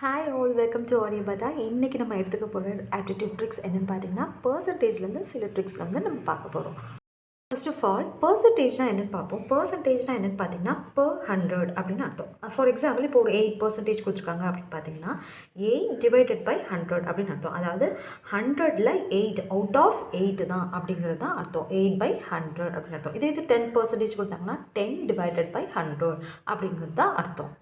Hi all, welcome to audio பாட்டா. இன்றைக்கி நம்ம எடுத்துக்க போகிற ஆப்டிடியூட் ட்ரிக்ஸ் என்னென்னு பார்த்தீங்கன்னா, பர்சன்டேஜ்லேருந்து சில ட்ரிக்ஸ் வந்து நம்ம பார்க்க போகிறோம். ஃபர்ஸ்ட் ஆஃப் ஆல், பர்சன்டேஜ்னால் என்னென்னு பார்ப்போம். பர்சன்டேஜ்னால் என்னென்னு பார்த்தீங்கன்னா, per 100 அப்படின்னு அர்த்தம். ஃபார் எக்ஸாம்பிள், இப்போ ஒரு 8% கொடுத்துருக்காங்க அப்படின்னு பார்த்தீங்கன்னா, 8 டிவைடட் பை 100 அப்படின்னு அர்த்தம். அதாவது 100ல் 8 அவுட் ஆஃப் 8 தான் அப்படிங்கிறது தான் அர்த்தம். 8/100 அப்படின்னு அர்த்தம். இதே இது 10% கொடுத்தாங்கன்னா 10 டிவைடட் பை 100 அப்படிங்கிறது தான் அர்த்தம்.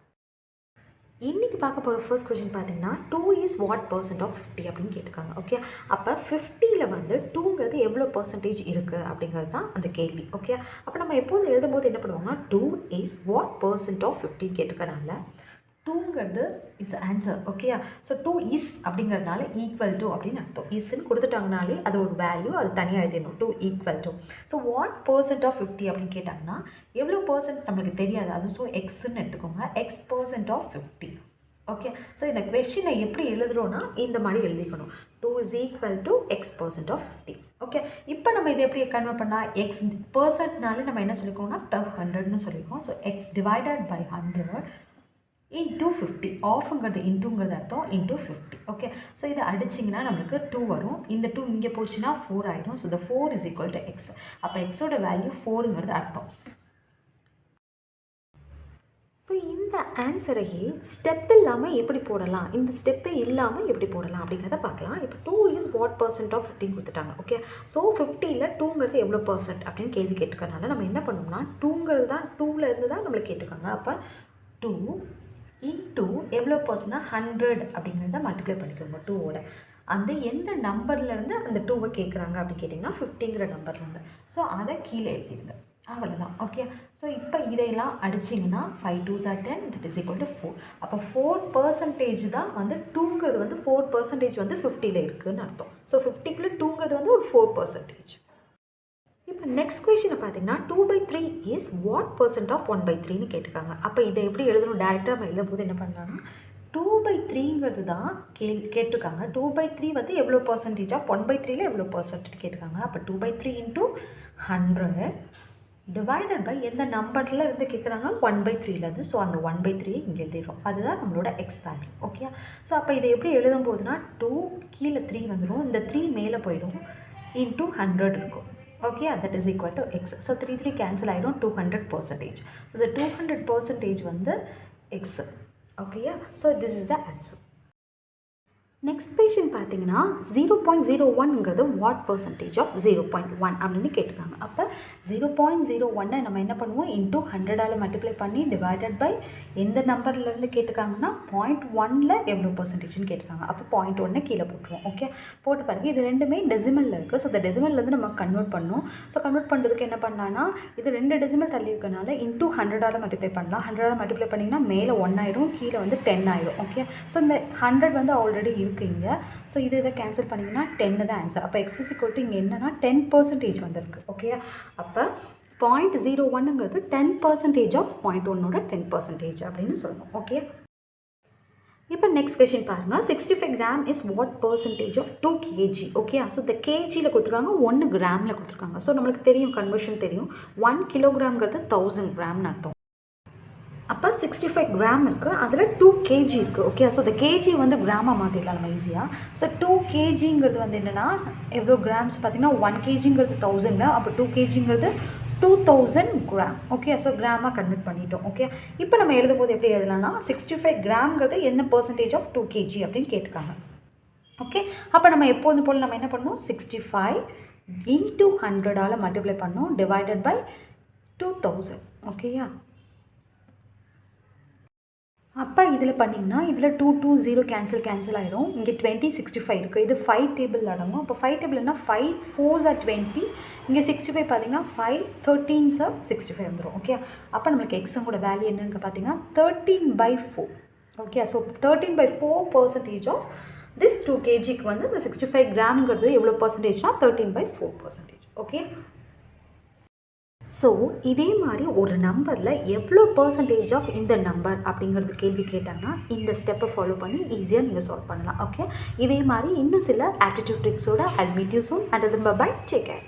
இன்றைக்கி பார்க்க போகிற ஃபர்ஸ்ட் கொஷின் பார்த்தீங்கன்னா, 2 இஸ் வாட் பர்சன்ட் ஆஃப் 50 அப்படின்னு கேட்டிருக்காங்க. ஓகே, அப்போ 50ல் வந்து 2ங்கிறது எவ்வளோ பர்சன்டேஜ் இருக்குது அப்படிங்கிறது தான் அந்த கேள்வி. ஓகே, அப்போ நம்ம எப்போது எழுதும்போது என்ன பண்ணுவாங்கன்னா, 2 இஸ் வாட் பர்சன்ட் ஆஃப் 50 கேட்டிருக்கனால 2ங்கிறது it's answer. Okay, so 2 is அப்படிங்கிறதுனால ஈக்குவல் டு அப்படின்னு அர்த்தம். இஸ்ன்னு கொடுத்துட்டாங்கனாலே அது ஒரு வேல்யூ, அது தனியாக எழுதிடணும். 2 equal to. So what percent of 50 அப்படின்னு கேட்டாங்கன்னா எவ்வளோ பர்சன்ட் நம்மளுக்கு தெரியாது. அது ஸோ எக்ஸ்ன்னு எடுத்துக்கோங்க. X percent of 50. Okay, so இந்த கொஷினை எப்படி எழுதுகிறோன்னா இந்த மாதிரி எழுதிக்கணும். 2 is equal to x percent of 50. Okay, இப்போ நம்ம இதை எப்படி கன்வெர்ட் பண்ணால் எக்ஸ் பர்சன்ட்னாலே நம்ம என்ன சொல்லிக்கோங்கன்னா per 100ன்னு சொல்லியிருக்கோம். So x divided by 100 into 50. ஆஃப்ங்கிறது இன்ட்டுங்கிறது அர்த்தம், into 50. ஓகே, ஸோ இதை அடிச்சிங்கன்னா நம்மளுக்கு 2 வரும். இந்த 2 இங்கே போச்சுன்னா 4 ஆகிடும். So the 4 is equal to x. அப்போ எக்ஸோட வேல்யூ 4ங்கிறது அர்த்தம். ஸோ இந்த ஆன்சரையே ஸ்டெப் இல்லாமல் எப்படி போடலாம், இந்த ஸ்டெப்பே இல்லாமல் எப்படி போடலாம் அப்படிங்கிறத பார்க்கலாம். இப்போ 2 இஸ் வாட் பர்சன்ட் ஆஃப் 50 கொடுத்துட்டாங்க. ஓகே, ஸோ 50ல் 2ங்கிறது எவ்வளோ பர்சன்ட் அப்படின்னு கேள்வி கேட்டுக்கிறதுனால நம்ம என்ன பண்ணோம்னா 2ங்கிறது தான் 2லேருந்து தான் நம்மளுக்கு கேட்டிருக்காங்க. அப்போ 2 இன்ட்டு எவ்வளோ பர்சன்ட்னா 100 அப்படிங்கிறத மல்டிப்ளை பண்ணிக்கோங்க 2ஓட. அந்த எந்த நம்பர்லேருந்து அந்த 2வை கேட்குறாங்க அப்படின்னு கேட்டிங்கன்னா 50ங்கிற நம்பர்லேருந்து. ஸோ அதை கீழே எழுதிடுங்க, அவ்வளோதான். ஓகே, ஸோ இப்போ இதையெல்லாம் அடிச்சிங்கன்னா 5 2s are 10, that is equal to 4. அப்போ 4% தான் வந்து 2ங்கிறது வந்து 4% வந்து 50ல் இருக்குதுன்னு அர்த்தம். ஸோ 50க்குள்ளே 2ங்கிறது வந்து ஒரு 4%. இப்போ நெக்ஸ்ட் கொஷினை பார்த்தீங்கன்னா 2/3 இஸ் வாட் பர்சன்ட் ஆஃப் 1/3ன்னு கேட்டிருக்காங்க. அப்போ இதை எப்படி எழுதணும், டேரெக்டாக நம்ம எழுதும் போது என்ன பண்ணலாம்னா 2/3ங்கிறது தான் கேட்டிருக்காங்க. 2/3 வந்து எவ்வளோ பர்சன்டேஜ் ஆஃப் 1/3ல எவ்வளோ பர்சன்டேஜ் கேட்டிருக்காங்க. அப்போ 2/3 இன்ட்டு 100 டிவைடட் பை எந்த நம்பரில் இருந்து கேட்குறாங்க 1/3லேருந்து. ஸோ அந்த 1/3 இங்கே எழுதிடுறோம். அதுதான் நம்மளோட எக்ஸ் வேல்யூ. ஓகே, ஸோ அப்போ இதை எப்படி எழுதும் போதுன்னா 2 கீழே 3 வந்துடும், இந்த 3 மேலே போயிடும், இன்ட்டு 100 இருக்கும். Okay, that is equal to x. So 3 cancel ஆகிடும், 200%. ஸோ the 200% வந்து x. ஓகேயா, so this is the answer. Next question பார்த்தீங்கன்னா 0.01ங்கிறது வாட் பர்சன்டேஜ் ஆஃப் 0.1 அப்படின்னு கேட்டிருக்காங்க. அப்போ 0.01 நம்ம என்ன பண்ணுவோம், இன்ட்டு 100ஆல் மல்டிப்ளை பண்ணி டிவைடட் பை எந்த நம்பர்லேருந்து கேட்டிருக்காங்கன்னா 0.1ல் எவ்வளோ பர்சன்டேஜ்னு கேட்டிருக்காங்க. அப்போ 0.1 கீழே போட்டுருவோம். ஓகே, போட்டு பாருங்கள், இது ரெண்டுமே டெசிமலில் இருக்குது. ஸோ இந்த டெசிமல்லேருந்து நம்ம கன்வெர்ட் பண்ணணும். ஸோ கன்வெர்ட் பண்ணுறதுக்கு என்ன பண்ணலான்னா இது 2 டெசிமல் தள்ளி இருக்கனால இன்ட்டு 100ஆல் மல்டிப்ளை பண்ணலாம். 100ஆல் மல்டிப்ளை பண்ணிங்கன்னா மேலே 1 ஆயிடும், கீழே வந்து 10 ஆயிடும். ஓகே, ஸோ இந்த 100 வந்து ஆல்ரெடி இருக்குங்க. ஸோ இதை கேன்சல் பண்ணிங்கன்னா 10 தான் ஆன்சர். அப்போ எக்ஸ் இஸ் ஈக்குவல் டு இங்கே என்னன்னா 10% வந்திருக்கு. ஓகே, அப்போ 0.01ங்கிறது 10% ஆஃப் 0.1ஓட 10% அப்படின்னு சொல்லணும். ஓகே, இப்போ நெக்ஸ்ட் கொஷின் பாருங்கள். 65 gram is what percentage of 2 kg. Okay, so இந்த கேஜியில் கொடுத்துருக்காங்க, 1 கிராமில் கொடுத்துருக்காங்க. ஸோ நம்மளுக்கு தெரியும், கன்வர்ஷன் தெரியும், 1 கிலோகிராம்ங்கிறது 1000 கிராம்னு அர்த்தம். அப்போ 65 கிராம் இருக்குது, அதில் 2 kg இருக்குது. ஓகே, ஸோ இந்த கேஜி வந்து கிராமாக மாற்றிடலாம் நம்ம ஈஸியாக. ஸோ 2 kgங்கிறது வந்து என்னென்னா எவ்வளோ கிராம்ஸ் பார்த்தீங்கன்னா 1 kgங்கிறது 1000, அப்போ 2 kgங்கிறது 2000 கிராம். ஓகே, ஸோ கிராமாக கன்வெர்ட் பண்ணிட்டோம். ஓகே, இப்போ நம்ம எழுதும் போது எப்படி எழுதலாம்னா 65 கிராம்ங்கிறது என்ன பர்சன்டேஜ் ஆஃப் 2 kg அப்படின்னு கேட்டிருக்காங்க. ஓகே, அப்போ நம்ம எப்போது போல் நம்ம என்ன பண்ணணும், 65 இன்ட்டு 100ஆல் மல்டிப்ளை பண்ணோம் டிவைடட் பை 2000. ஓகேயா, அப்போ இதில் பண்ணிங்கன்னா இதில் 2 2 0 கேன்சல் ஆகிடும். இங்கே 20 65 இருக்குது, இது 5 டேபிள் அடங்கும். அப்போ 5 டேபிள்னா 5 4s are 20. இங்கே 65 பார்த்தீங்கன்னா 5 13s are 65 வந்துடும். ஓகே, அப்போ நம்மளுக்கு எக்ஸோட வேல்யூ என்னன்னு பார்த்தீங்கன்னா 13/4. ஓகே, ஸோ 13/4% ஆஃப் திஸ் 2 kgக்கு வந்து இந்த 65 கிராம்ங்கிறது எவ்வளோ பர்சன்டேஜ்னா 13/4%. ஓகே, ஸோ இதே மாதிரி ஒரு நம்பரில் எவ்வளோ பர்சன்டேஜ் ஆஃப் இந்த நம்பர் அப்படிங்கிறது கேள்வி கேட்டாங்கன்னா இந்த ஸ்டெப்பை ஃபாலோ பண்ணி ஈஸியாக நீங்கள் சால்வ் பண்ணலாம். ஓகே, இதே மாதிரி இன்னும் சில aptitude ட்ரிக்ஸோட I'll meet you soon. Until then, bye bye, take care.